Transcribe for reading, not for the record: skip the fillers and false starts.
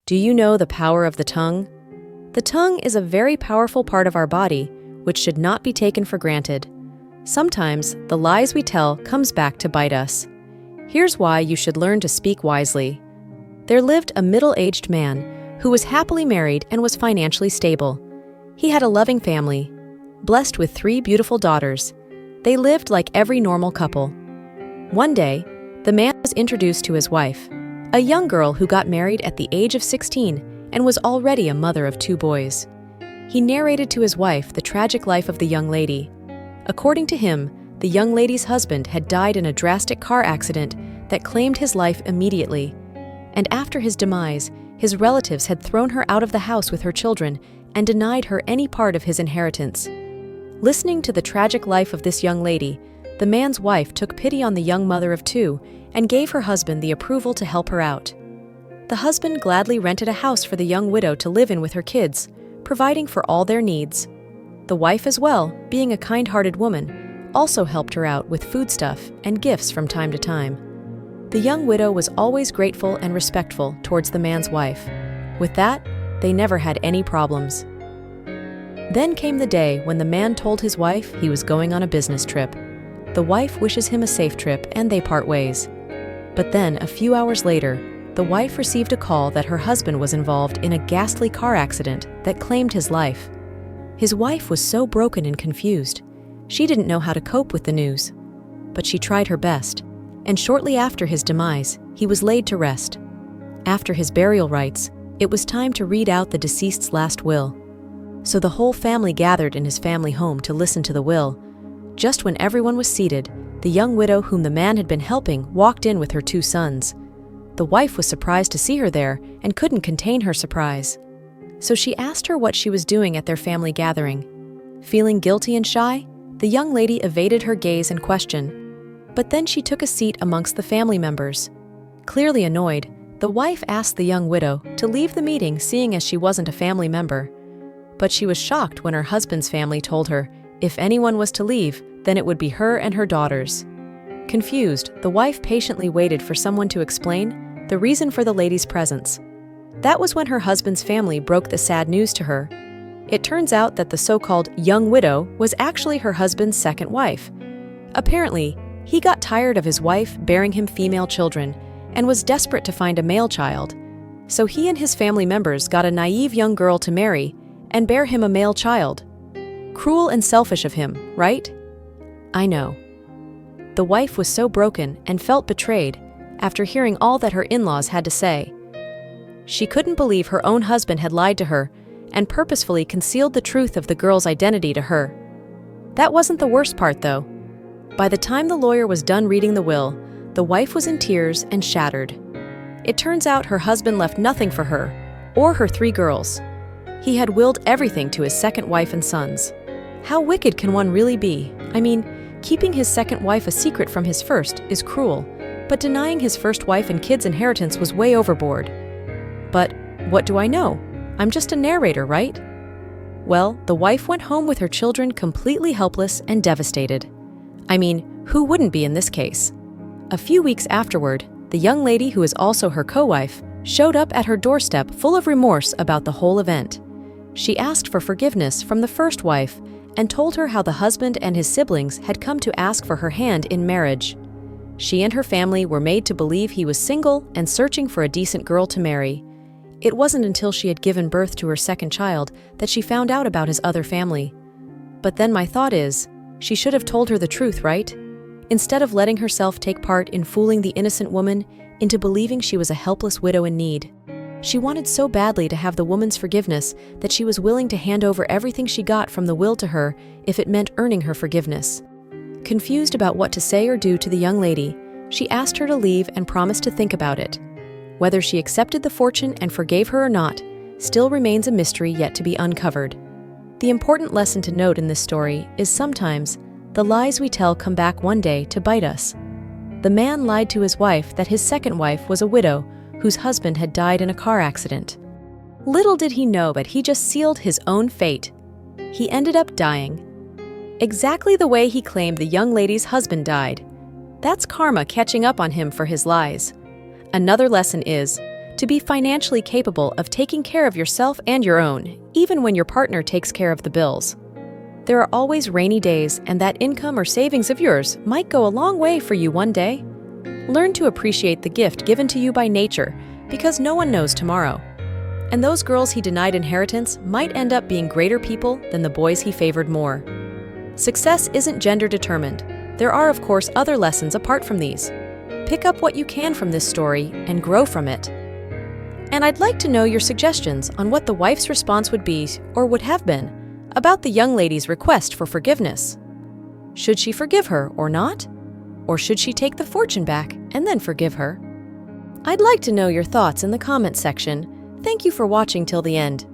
Do you know the power of the tongue? The tongue is a very powerful part of our body, which should not be taken for granted. Sometimes, the lies we tell comes back to bite us. Here's why you should learn to speak wisely. There lived a middle-aged man who was happily married and was financially stable. He had a loving family, blessed with 3 beautiful daughters. They lived like every normal couple. One day, the man was introduced to his wife, a young girl who got married at the age of 16 and was already a mother of 2 boys. He narrated to his wife the tragic life of the young lady. According to him, the young lady's husband had died in a drastic car accident that claimed his life immediately. And after his demise, his relatives had thrown her out of the house with her children and denied her any part of his inheritance. Listening to the tragic life of this young lady, the man's wife took pity on the young mother of 2 and gave her husband the approval to help her out. The husband gladly rented a house for the young widow to live in with her kids, providing for all their needs. The wife as well, being a kind-hearted woman, also helped her out with foodstuff and gifts from time to time. The young widow was always grateful and respectful towards the man's wife. With that, they never had any problems. Then came the day when the man told his wife he was going on a business trip. The wife wishes him a safe trip and they part ways. But then, a few hours later, the wife received a call that her husband was involved in a ghastly car accident that claimed his life. His wife was so broken and confused. She didn't know how to cope with the news. But she tried her best, and shortly after his demise, he was laid to rest. After his burial rites, it was time to read out the deceased's last will. So the whole family gathered in his family home to listen to the will. Just when everyone was seated, the young widow whom the man had been helping walked in with her 2 sons. The wife was surprised to see her there and couldn't contain her surprise. So she asked her what she was doing at their family gathering. Feeling guilty and shy, the young lady evaded her gaze and question. But then she took a seat amongst the family members. Clearly annoyed, the wife asked the young widow to leave the meeting, seeing as she wasn't a family member. But she was shocked when her husband's family told her if anyone was to leave, then it would be her and her daughters. Confused, the wife patiently waited for someone to explain the reason for the lady's presence. That was when her husband's family broke the sad news to her. It turns out that the so-called young widow was actually her husband's second wife. Apparently, he got tired of his wife bearing him female children and was desperate to find a male child. So he and his family members got a naive young girl to marry and bear him a male child. Cruel and selfish of him, right? I know. The wife was so broken and felt betrayed after hearing all that her in-laws had to say. She couldn't believe her own husband had lied to her and purposefully concealed the truth of the girl's identity to her. That wasn't the worst part, though. By the time the lawyer was done reading the will, the wife was in tears and shattered. It turns out her husband left nothing for her, or her 3 girls. He had willed everything to his second wife and sons. How wicked can one really be? I mean, keeping his second wife a secret from his first is cruel, but denying his first wife and kids' inheritance was way overboard. But what do I know? I'm just a narrator, right? Well, the wife went home with her children completely helpless and devastated. I mean, who wouldn't be in this case? A few weeks afterward, the young lady who is also her co-wife showed up at her doorstep full of remorse about the whole event. She asked for forgiveness from the first wife and told her how the husband and his siblings had come to ask for her hand in marriage. She and her family were made to believe he was single and searching for a decent girl to marry. It wasn't until she had given birth to her second child that she found out about his other family. But then my thought is, she should have told her the truth, right? Instead of letting herself take part in fooling the innocent woman into believing she was a helpless widow in need. She wanted so badly to have the woman's forgiveness that she was willing to hand over everything she got from the will to her if it meant earning her forgiveness. Confused about what to say or do to the young lady, she asked her to leave and promised to think about it. Whether she accepted the fortune and forgave her or not still remains a mystery yet to be uncovered. The important lesson to note in this story is sometimes the lies we tell come back one day to bite us. The man lied to his wife that his second wife was a widow whose husband had died in a car accident. Little did he know, but he just sealed his own fate. He ended up dying exactly the way he claimed the young lady's husband died. That's karma catching up on him for his lies. Another lesson is to be financially capable of taking care of yourself and your own, even when your partner takes care of the bills. There are always rainy days, and that income or savings of yours might go a long way for you one day. Learn to appreciate the gift given to you by nature, because no one knows tomorrow. And those girls he denied inheritance might end up being greater people than the boys he favored more. Success isn't gender determined. There are, of course, other lessons apart from these. Pick up what you can from this story and grow from it. And I'd like to know your suggestions on what the wife's response would be, or would have been, about the young lady's request for forgiveness. Should she forgive her or not? Or should she take the fortune back and then forgive her? I'd like to know your thoughts in the comment section. Thank you for watching till the end.